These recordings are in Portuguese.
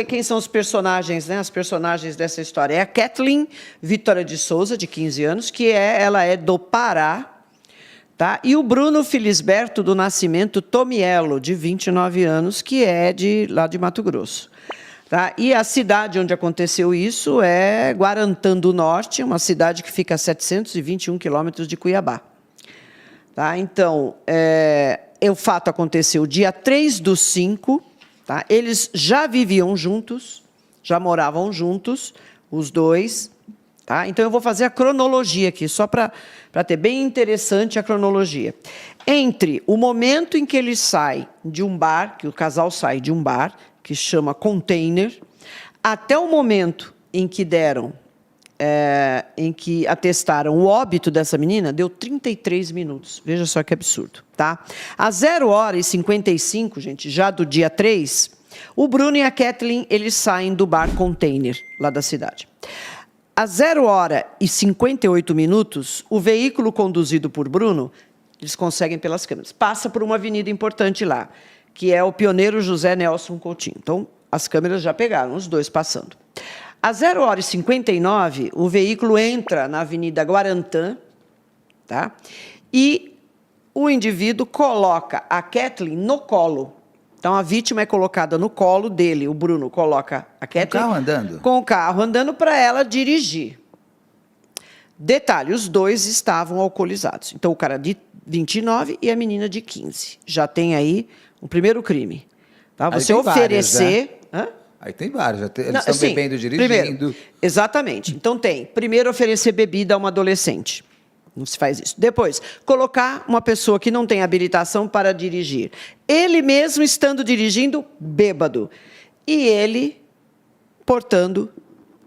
quem são os personagens, né? As personagens dessa história. É a Kathleen Vitória de Souza, de 15 anos, ela é do Pará, tá? E o Bruno Felisberto do Nascimento Tomiello, de 29 anos, que é lá de Mato Grosso. Tá? E a cidade onde aconteceu isso é Guarantã do Norte, uma cidade que fica a 721 quilômetros de Cuiabá. Tá? Então, o fato aconteceu dia 3/5. Tá? Eles já viviam juntos, já moravam juntos, os dois. Tá? Então, eu vou fazer a cronologia aqui, só para ter bem interessante a cronologia. Entre o momento em que ele sai de um bar, que o casal sai de um bar, que chama Container, até o momento em que em que atestaram o óbito dessa menina, deu 33 minutos. Veja só que absurdo, tá? Às 0h55, gente, já do dia 3, o Bruno e a Kathleen, eles saem do bar Container, lá da cidade. Às 0h58, o veículo conduzido por Bruno, eles conseguem pelas câmeras, passa por uma avenida importante lá, que é o Pioneiro José Nelson Coutinho. Então, as câmeras já pegaram os dois passando. Às 0h59, o veículo entra na Avenida Guarantã, tá? E o indivíduo coloca a Kathleen no colo. Então, a vítima é colocada no colo dele. O Bruno coloca a Kathleen... Com o carro andando? Com o carro andando para ela dirigir. Detalhe, os dois estavam alcoolizados. Então, o cara de 29 e a menina de 15. Já tem aí o primeiro crime. Tá? Você oferecer... Vários, né? Aí tem vários. Eles estão bebendo, dirigindo. Primeiro, exatamente. Então, primeiro, oferecer bebida a uma adolescente. Não se faz isso. Depois, colocar uma pessoa que não tem habilitação para dirigir. Ele mesmo estando dirigindo, bêbado. E ele portando,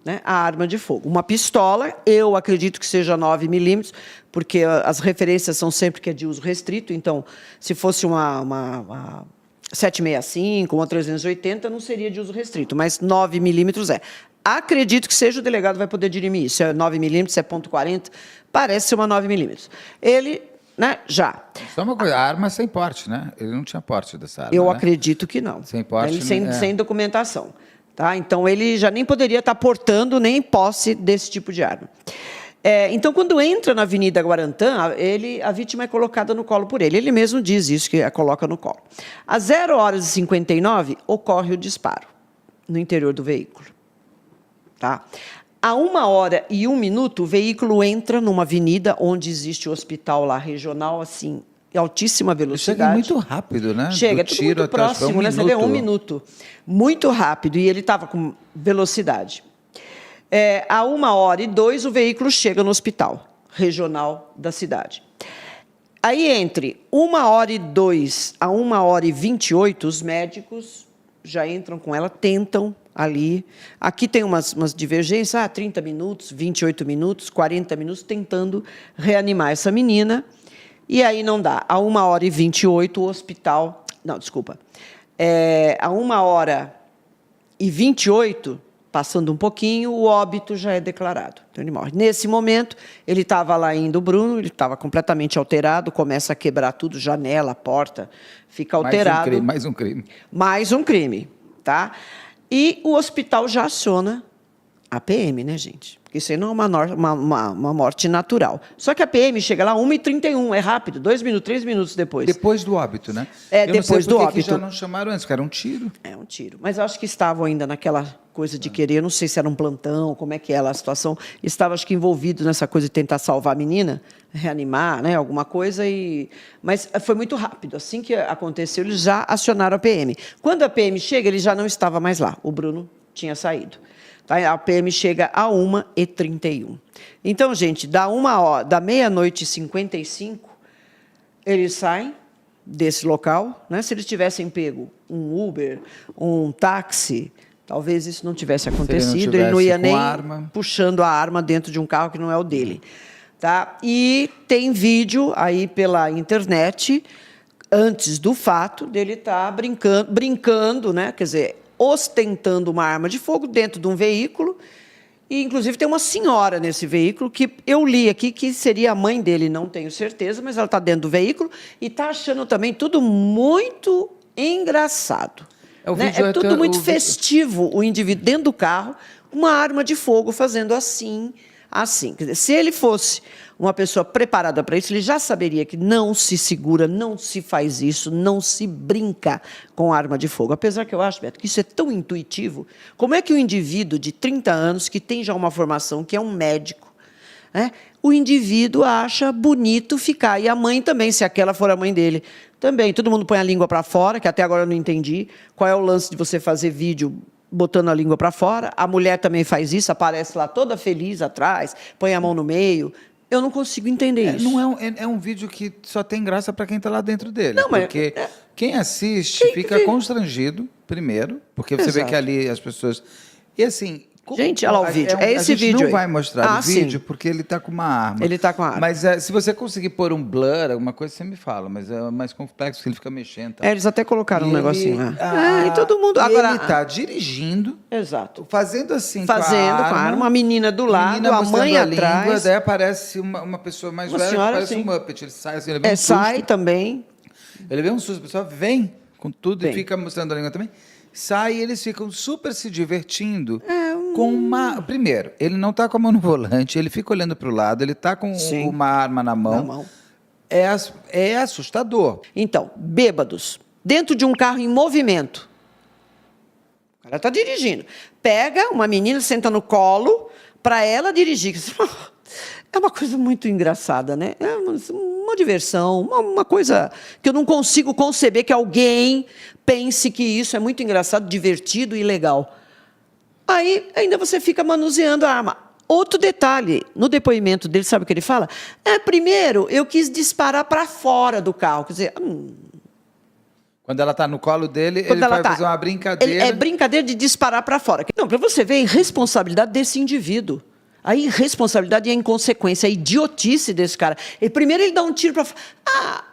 né, a arma de fogo. Uma pistola, eu acredito que seja 9 milímetros, porque as referências são sempre que é de uso restrito. Então, se fosse uma 765, uma 380, não seria de uso restrito, mas 9 milímetros é. Acredito que seja, o delegado vai poder dirimir isso. Se é 9 milímetros, se é .40, parece ser uma 9 milímetros. Ele, né, já. Só uma coisa, a arma sem porte, né? Ele não tinha porte dessa arma, Eu né? acredito que não. Sem porte, ele sem documentação. Tá? Então, ele já nem poderia estar portando nem posse desse tipo de arma. Então, quando entra na Avenida Guarantã, a vítima é colocada no colo por ele. Ele mesmo diz isso, que a coloca no colo. Às 0h59, ocorre o disparo no interior do veículo. Tá? A 1h01, o veículo entra numa avenida onde existe o hospital lá regional, assim, em altíssima velocidade. Chega muito rápido, né? Chega, tudo muito próximo, né? Você vê 1 minuto. Muito rápido, e ele estava com velocidade. A 1h02, o veículo chega no hospital regional da cidade. Aí, entre 1h02 a 1h28, os médicos já entram com ela, tentam ali. Aqui tem umas divergências, 30 minutos, 28 minutos, 40 minutos, tentando reanimar essa menina. E aí não dá. A 1h28, o hospital... Não, desculpa. A 1h28... Passando um pouquinho, o óbito já é declarado. Então, ele morre. Nesse momento, ele estava lá indo, o Bruno, ele estava completamente alterado, começa a quebrar tudo, janela, porta, fica alterado. Mais um crime. Mais um crime, tá? E o hospital já aciona a PM, né, gente? Porque isso aí não é uma morte natural. Só que a PM chega lá 1h31, é rápido, 2 minutos, 3 minutos depois. Depois do óbito, né? Depois do óbito. Que já não chamaram antes, que era um tiro. É um tiro. Mas eu acho que estavam ainda naquela coisa de querer, não sei se era um plantão, como é que era a situação. Estavam, acho que, envolvidos nessa coisa de tentar salvar a menina, reanimar, né, alguma coisa. Mas foi muito rápido. Assim que aconteceu, eles já acionaram a PM. Quando a PM chega, ele já não estava mais lá. O Bruno tinha saído. A PM chega a 1h31. Então, gente, da meia-noite e 55, eles saem desse local. Né? Se eles tivessem pego um Uber, um táxi, talvez isso não tivesse acontecido. Ele não ia nem puxando a arma dentro de um carro que não é o dele. Tá? E tem vídeo aí pela internet, antes do fato, dele estar brincando, né? Quer dizer, ostentando uma arma de fogo dentro de um veículo, e inclusive tem uma senhora nesse veículo, que eu li aqui que seria a mãe dele, não tenho certeza, mas ela está dentro do veículo e está achando também tudo muito engraçado. O né? vídeo É tudo até- muito o vi- festivo, o indivíduo dentro do carro, com uma arma de fogo, fazendo assim, assim. Quer dizer, se ele fosse uma pessoa preparada para isso, ele já saberia que não se segura, não se faz isso, não se brinca com arma de fogo. Apesar que eu acho, Beto, que isso é tão intuitivo. Como é que o indivíduo de 30 anos, que tem já uma formação, que é um médico, né, o indivíduo acha bonito ficar, e a mãe também, se aquela for a mãe dele, também. Todo mundo põe a língua para fora, que até agora eu não entendi qual é o lance de você fazer vídeo botando a língua para fora. A mulher também faz isso, aparece lá toda feliz atrás, põe a mão no meio. Eu não consigo entender isso. Não é um vídeo que só tem graça para quem está lá dentro dele. Não, mas- porque quem assiste Quem fica vê? constrangido, primeiro, porque você vê Exato. que ali as pessoas... E assim... Gente, olha lá o vídeo. É esse a gente vídeo não aí. vai mostrar o sim. vídeo porque ele está com uma arma. Ele tá com a arma. Mas se você conseguir pôr um blur, alguma coisa, você me fala. Mas é mais complexo, que ele fica mexendo. Tá? Eles até colocaram um E negocinho ele- lá. E todo mundo... e Agora, ele está dirigindo, exato. fazendo assim Fazendo com a arma, a menina do lado, menina a mostrando mãe a língua, atrás. daí aparece uma pessoa mais Uma velha, que senhora, parece sim. um Muppet. Ele sai assim, ele vê um Sai susto. também. Ele vê um susto, a pessoa vem com tudo Vem. e fica mostrando a língua também. Sai e eles ficam super se divertindo com uma... Primeiro, ele não está com a mão no volante, ele fica olhando para o lado, ele está com Sim. uma arma na mão. Na mão. É assustador. Então, bêbados, dentro de um carro em movimento. O cara está dirigindo. Pega uma menina, senta no colo, para ela dirigir. É uma coisa muito engraçada, né? É uma diversão, uma coisa que eu não consigo conceber que alguém pense que isso é muito engraçado, divertido e legal. Aí ainda você fica manuseando a arma. Outro detalhe, no depoimento dele, sabe o que ele fala? Primeiro, eu quis disparar para fora do carro. Quer dizer, Quando ela está no colo dele, quando ele ela vai tá- fazer uma brincadeira. É brincadeira de disparar para fora. Não, para você ver a irresponsabilidade desse indivíduo. A irresponsabilidade e a inconsequência, a idiotice desse cara. E primeiro ele dá um tiro para fora.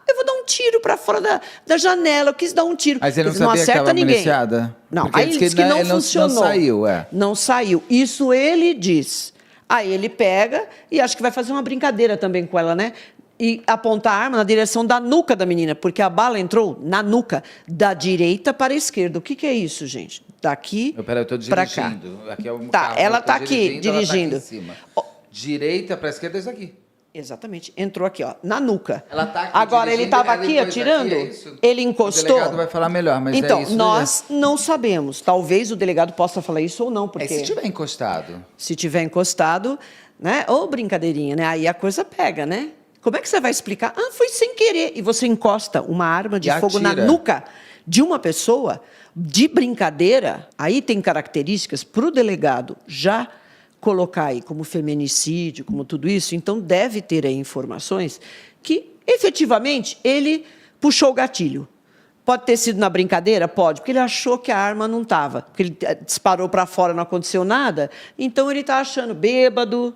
Eu vou dar um tiro para fora da janela. Eu quis dar um tiro. Mas ele não Quer dizer, sabia que acerta estava ninguém. municiada? Não, Porque aí ele ele disse disse que não ele funcionou. Não saiu, é. Não saiu. Isso ele diz. Aí ele pega e acho que vai fazer uma brincadeira também com ela, né? E apontar a arma na direção da nuca da menina, porque a bala entrou na nuca, da direita para a esquerda. O que é isso, gente? Daqui Peraí, eu estou para cá. dirigindo. Aqui é um Tá, carro, ela eu tô tá aqui, dirigindo. Ela tá aqui em cima. Direita para a esquerda é isso aqui. Exatamente. Entrou aqui, ó, na nuca. Ela tá aqui Agora, ele dirigindo, estava aí aqui depois atirando, aqui, é isso? ele O encostou. delegado vai falar melhor, mas então, é isso. nós não sabemos. Talvez o delegado possa falar isso ou não, porque Se tiver encostado. se tiver encostado, né? Ou brincadeirinha, né? Aí a coisa pega, né? Como é que você vai explicar? Foi sem querer. E você encosta uma arma de E fogo na atira. nuca de uma pessoa, de brincadeira. Aí tem características para o delegado já colocar aí como feminicídio, como tudo isso. Então, deve ter aí informações que, efetivamente, ele puxou o gatilho. Pode ter sido na brincadeira? Pode, porque ele achou que a arma não estava. Porque ele disparou para fora, não aconteceu nada. Então, ele está achando bêbado.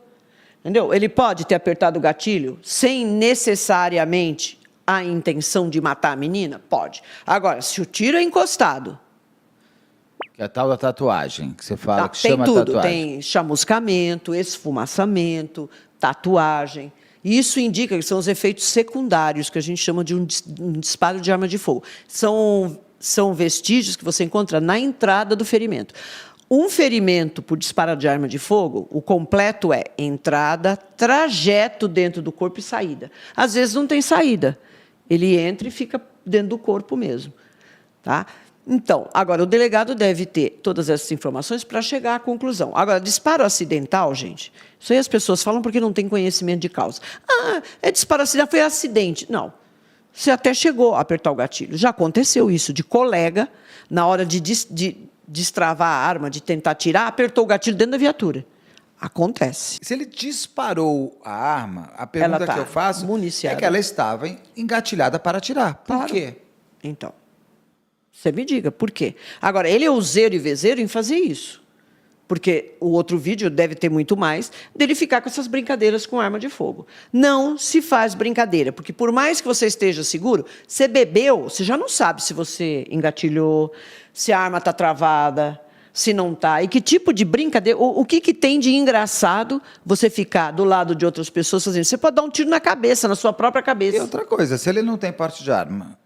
Entendeu? Ele pode ter apertado o gatilho sem necessariamente a intenção de matar a menina? Pode. Agora, se o tiro é encostado, Que é a tal da tatuagem, que você fala que tem chama tudo. tatuagem. Tem chamuscamento, esfumaçamento, tatuagem. Isso indica que são os efeitos secundários, que a gente chama de um disparo de arma de fogo. São vestígios que você encontra na entrada do ferimento. Um ferimento por disparo de arma de fogo, o completo é entrada, trajeto dentro do corpo e saída. Às vezes não tem saída. Ele entra e fica dentro do corpo mesmo. Tá? Então, agora, o delegado deve ter todas essas informações para chegar à conclusão. Agora, disparo acidental, gente, isso aí as pessoas falam porque não tem conhecimento de causa. É disparo acidental, foi acidente. Não. Você até chegou a apertar o gatilho. Já aconteceu isso de colega, na hora de destravar a arma, de tentar tirar, apertou o gatilho dentro da viatura. Acontece. Se ele disparou a arma, a pergunta Ela tá que eu faço municiada. é que ela estava engatilhada para atirar. Por Claro. quê? Então, você me diga, por quê? Agora, ele é useiro e vezeiro em fazer isso. Porque o outro vídeo deve ter muito mais dele ficar com essas brincadeiras com arma de fogo. Não se faz brincadeira, porque por mais que você esteja seguro, você bebeu, você já não sabe se você engatilhou, se a arma está travada, se não está. E que tipo de brincadeira, o que tem de engraçado você ficar do lado de outras pessoas fazendo? Você pode dar um tiro na cabeça, na sua própria cabeça. E outra coisa, se ele não tem porte de arma,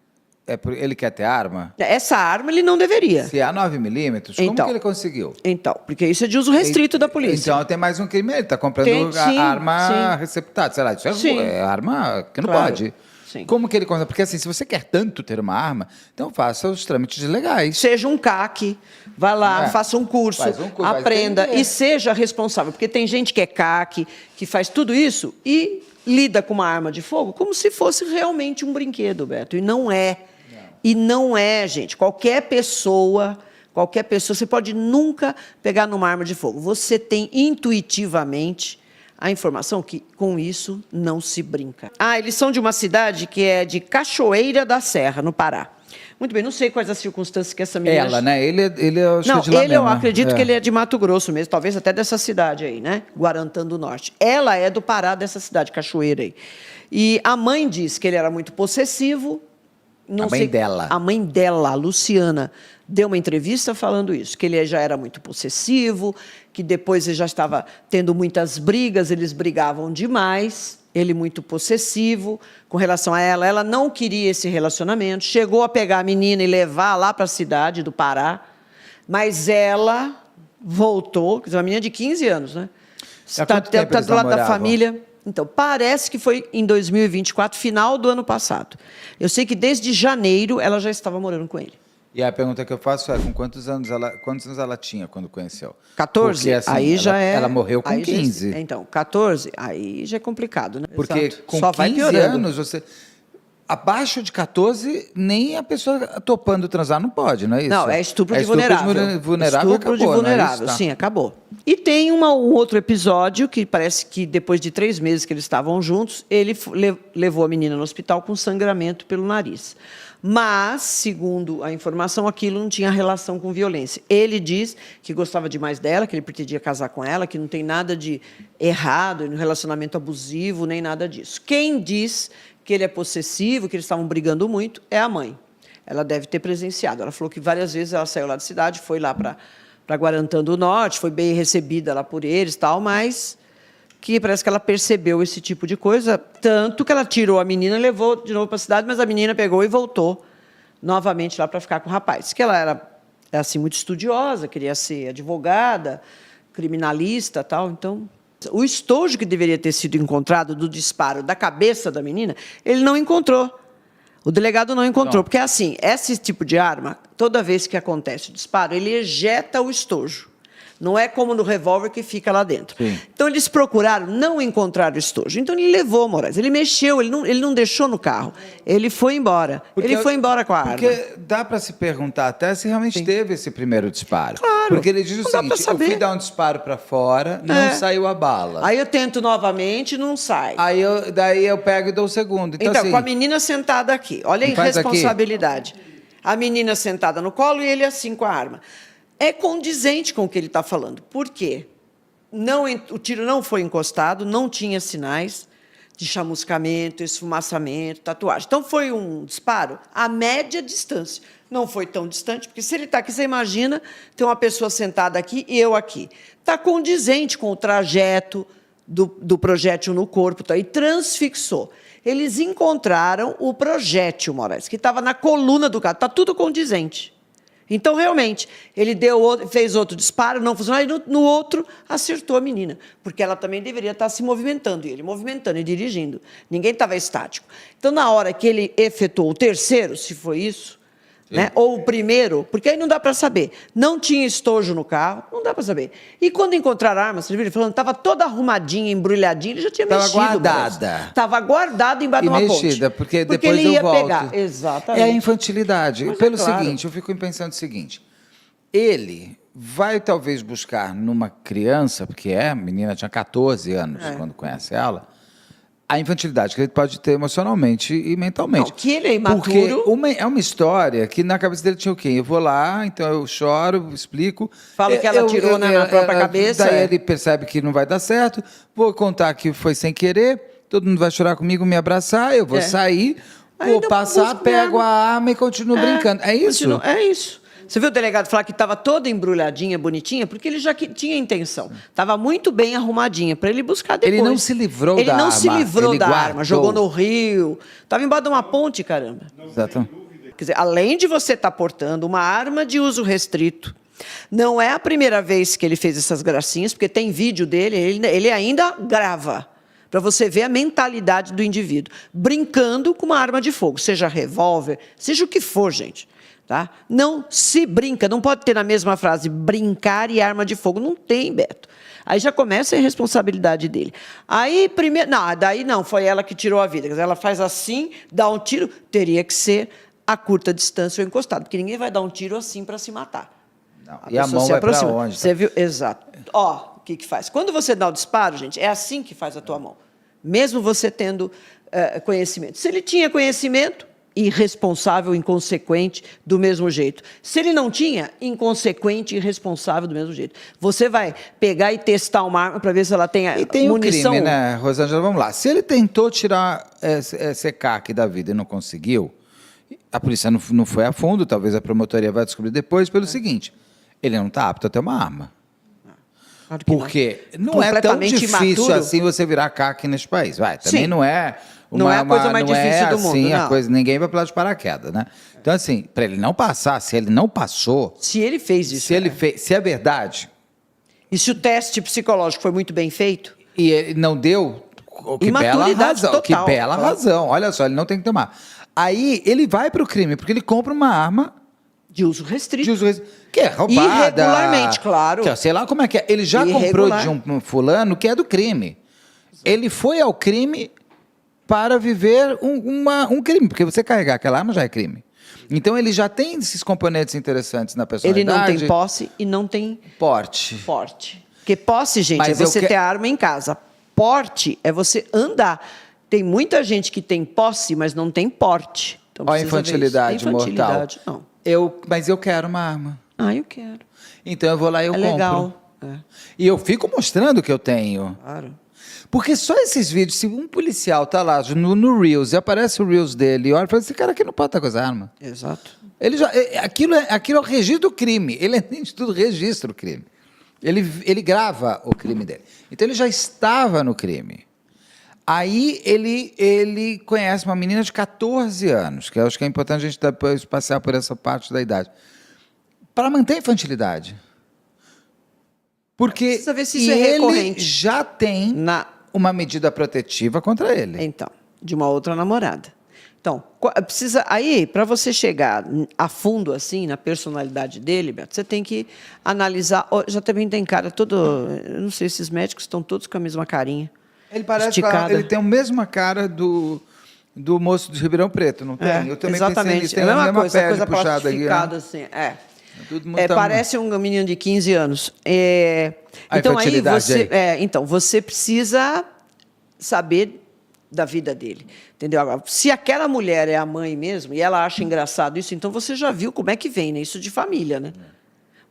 Ele quer ter arma? Essa arma ele não deveria. Se há 9mm, como Então. que ele conseguiu? Então, porque isso é de uso restrito da polícia. Então tem mais um crime. Ele está comprando Sim, arma sim. receptada. Sei lá, isso Sim. é arma que não Claro. pode. Sim. Como que ele consegue? Porque assim, se você quer tanto ter uma arma, então faça os trâmites legais. Seja um CAC, vá lá, faça um curso, Faz um curso, vai aprenda entender. e seja responsável. Porque tem gente que é CAC, que faz tudo isso e lida com uma arma de fogo como se fosse realmente um brinquedo, Beto. E não é. E não é, gente. Qualquer pessoa, você pode nunca pegar numa arma de fogo. Você tem intuitivamente a informação que com isso não se brinca. Eles são de uma cidade que é de Cachoeira da Serra, no Pará. Muito bem, não sei quais as circunstâncias que essa menina... Ela, né? Ele acho Não, que é de lá ele eu mesmo, né? acredito que ele é de Mato Grosso mesmo, talvez até dessa cidade aí, né? Guarantã do Norte. Ela é do Pará, dessa cidade, Cachoeira aí. E a mãe diz que ele era muito possessivo. Não A mãe sei- dela. A mãe dela, a Luciana, deu uma entrevista falando isso, que ele já era muito possessivo, que depois ele já estava tendo muitas brigas, eles brigavam demais, ele muito possessivo com relação a ela. Ela não queria esse relacionamento, chegou a pegar a menina e levar lá para a cidade do Pará, mas ela voltou, quer dizer, uma menina de 15 anos, né? Há quanto tempo eles do lado da namoravam? família. Então, parece que foi em 2024, final do ano passado. Eu sei que desde janeiro ela já estava morando com ele. E a pergunta que eu faço é, com quantos anos ela tinha quando conheceu? 14, Porque, assim, aí já é... Ela morreu com aí já- 15. então, 14, aí já é complicado, né? Porque Exato. com Só vai 15 piorando. anos, você... Abaixo de 14, nem a pessoa topando transar não pode, não é isso? Não, é estupro de estupro vulnerável. vulnerável, Estupro de acabou, não é vulnerável, isso? Tá. sim, acabou. E tem um outro episódio que parece que depois de 3 meses que eles estavam juntos, ele levou a menina no hospital com sangramento pelo nariz. Mas, segundo a informação, aquilo não tinha relação com violência. Ele diz que gostava demais dela, que ele pretendia casar com ela, que não tem nada de errado no relacionamento abusivo, nem nada disso. Quem diz que ele é possessivo, que eles estavam brigando muito, é a mãe. Ela deve ter presenciado. Ela falou que várias vezes ela saiu lá da cidade, foi lá para Guarantã do Norte, foi bem recebida lá por eles, tal, mas que parece que ela percebeu esse tipo de coisa, tanto que ela tirou a menina e levou de novo para a cidade, mas a menina pegou e voltou novamente lá para ficar com o rapaz. Que ela era assim, muito estudiosa, queria ser advogada, criminalista, tal, então... O estojo que deveria ter sido encontrado do disparo da cabeça da menina, ele não encontrou. O delegado não encontrou, Não. porque assim, esse tipo de arma, toda vez que acontece o disparo, ele ejeta o estojo. Não é como no revólver que fica lá dentro. Sim. Então, eles procuraram, não encontraram o estojo. Então, ele levou, Moraes. Ele mexeu, ele não deixou no carro. Ele foi embora. Ele foi embora com a arma. Porque dá para se perguntar até se realmente teve esse primeiro disparo. Claro. Porque ele diz o Não dá pra seguinte, eu saber. fui dar um disparo para fora, não saiu a bala. Aí eu tento novamente e não sai. Daí eu pego e dou o segundo. Então, assim, com a menina sentada aqui. Olha a Me faz aqui. irresponsabilidade. A menina sentada no colo e ele assim com a arma. É condizente com o que ele está falando. Por quê? O tiro não foi encostado, não tinha sinais de chamuscamento, esfumaçamento, tatuagem. Então, foi um disparo a média distância. Não foi tão distante, porque se ele está aqui, você imagina, tem uma pessoa sentada aqui e eu aqui. Está condizente com o trajeto do projétil no corpo, tá? E transfixou. Eles encontraram o projétil, Moraes, que estava na coluna do carro. Está tudo condizente. Então, realmente, ele fez outro disparo, não funcionou, e no outro acertou a menina, porque ela também deveria estar se movimentando, e ele movimentando e dirigindo. Ninguém estava estático. Então, na hora que ele efetuou o terceiro, se foi isso, né, ou o primeiro, porque aí não dá para saber. Não tinha estojo no carro, não dá para saber. E quando encontraram a arma, você viu ele falando, estava toda arrumadinha, embrulhadinha, ele já tinha Tava mexido. guardada. Estava guardada embaixo E de uma ponte. mexida, porque depois ele eu ia volto. pegar. Exatamente. É a infantilidade. Mas é Pelo claro. seguinte, eu fico pensando o seguinte, ele vai talvez buscar numa criança, porque a menina tinha 14 anos quando conhece ela, a infantilidade que ele pode ter emocionalmente e mentalmente. Não, que ele é imaturo. Porque é uma história que na cabeça dele tinha o quê? Eu vou lá, então eu choro, explico. Falo que ela atirou na própria cabeça. Daí ele percebe que não vai dar certo, vou contar que foi sem querer, todo mundo vai chorar comigo, me abraçar, eu vou sair, vou Ainda passar, busco pego arma. a arma e continuo brincando. É isso? É isso. Você viu o delegado falar que estava toda embrulhadinha, bonitinha, porque ele já tinha intenção. Estava muito bem arrumadinha para ele buscar depois. Ele não se livrou da Ele não se arma, livrou ele da guardou. arma, jogou no rio. Estava embaixo de uma ponte, caramba. Exato. Quer dizer, além de você estar portando uma arma de uso restrito, não é a primeira vez que ele fez essas gracinhas, porque tem vídeo dele, ele ainda grava, para você ver a mentalidade do indivíduo, brincando com uma arma de fogo, seja revólver, seja o que for, gente. Tá? Não se brinca, não pode ter na mesma frase brincar e arma de fogo. Não tem, Beto. Aí já começa a responsabilidade dele. Aí, primeiro. Não, daí não, foi ela que tirou a vida. Quer dizer, ela faz assim, dá um tiro, teria que ser a curta distância ou encostado, porque ninguém vai dar um tiro assim para se matar. Não. E a mão vai para onde? Você viu? Exato. Ó, o que faz? Quando você dá o disparo, gente, é assim que faz a tua mão. Mesmo você tendo conhecimento. Se ele tinha conhecimento, irresponsável, inconsequente, do mesmo jeito. Se ele não tinha, inconsequente, irresponsável, do mesmo jeito. Você vai pegar e testar uma arma para ver se ela tem e tem munição. O crime, né, Rosângela? Vamos lá. Se ele tentou tirar esse CAC da vida e não conseguiu, a polícia não foi a fundo, talvez a promotoria vai descobrir depois, pelo seguinte, ele não está apto a ter uma arma. Claro que porque não é tão difícil imaturo. assim você virar CAC neste país. Também Sim. não é... Não é a coisa mais difícil do mundo, não. A coisa, ninguém vai pular de paraquedas, né? Então, assim, para ele não passar, se ele não passou... Se ele fez isso. Se é verdade... E se o teste psicológico foi muito bem feito... E ele não deu... Que bela razão. Total, que bela razão. Olha só, ele não tem que tomar. Aí, ele vai para o crime, porque ele compra uma arma... De uso restrito. Que é roubada. Irregularmente, claro. Que, sei lá como é que é. Ele já comprou de um fulano que é do crime. Ele foi ao crime... para viver um crime, porque você carregar aquela arma já é crime. Então, ele já tem esses componentes interessantes na personalidade. Ele não tem posse e não tem... Porte. Porque posse, gente, é você ter a arma em casa. Porte é você andar. Tem muita gente que tem posse, mas não tem porte. Então, olha a infantilidade mortal. Não. Mas eu quero uma arma. Ah, eu quero. Então, eu vou lá e eu compro. Legal. E eu fico mostrando que eu tenho. Claro. Porque só esses vídeos, se um policial tá lá no Reels e aparece o Reels dele e olha e fala, esse cara aqui não pode estar com essa arma. Exato. Aquilo é o registro do crime. Ele, além de tudo, registra o crime. Ele grava o crime dele. Então, ele já estava no crime. Aí, ele conhece uma menina de 14 anos, que eu acho que é importante a gente depois passar por essa parte da idade, para manter a infantilidade. Porque precisa ver se isso é recorrente. Ele já tem uma medida protetiva contra ele. Então, de uma outra namorada. Então, precisa aí, para você chegar a fundo assim na personalidade dele, Beto, você tem que analisar. Já também tem cara todo, eu não sei, esses médicos estão todos com a mesma carinha. Ele parece que ele tem a mesma cara do moço de Ribeirão Preto, não tem? Eu também exatamente. Pensei nisso, tem a mesma coisa puxada aqui, né? assim, parece um menino de 15 anos. Então, você precisa saber da vida dele. Entendeu? Agora, se aquela mulher é a mãe mesmo, e ela acha engraçado isso, então você já viu como é que vem, né? Isso de família, né?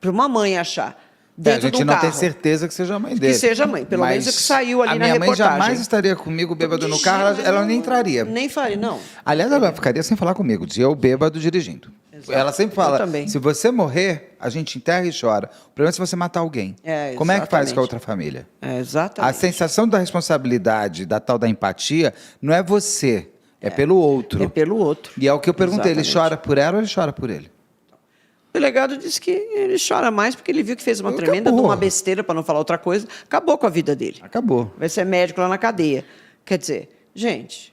Para uma mãe achar. A gente não tem certeza que seja a mãe dele. Que seja a mãe. Pelo menos é que saiu ali na reportagem. A minha mãe jamais estaria comigo bêbado no carro, ela nem entraria. Nem faria, não. Aliás, ela ficaria sem falar comigo, dizia eu bêbado dirigindo. Exato. Ela sempre fala, se você morrer, a gente enterra e chora. O problema é se você matar alguém. Como é que faz com a outra família? Exatamente. A sensação da responsabilidade, da tal da empatia, não é você, é pelo outro. É pelo outro. E é o que eu perguntei, ele chora por ela ou ele chora por ele? O delegado disse que ele chora mais porque ele viu que fez uma tremenda de uma besteira, para não falar outra coisa, acabou com a vida dele. Acabou. Vai ser médico lá na cadeia. Quer dizer, gente,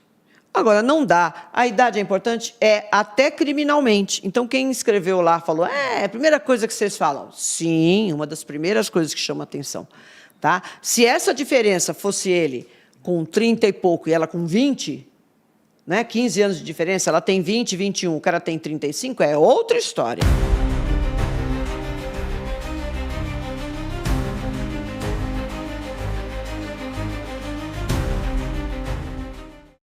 agora não dá. A idade é importante? É, até criminalmente. Então, quem escreveu lá falou, a primeira coisa que vocês falam. Sim, uma das primeiras coisas que chama atenção. Tá? Se essa diferença fosse ele com 30 e pouco e ela com 20... Né? 15 anos de diferença, ela tem 20, 21, o cara tem 35, é outra história.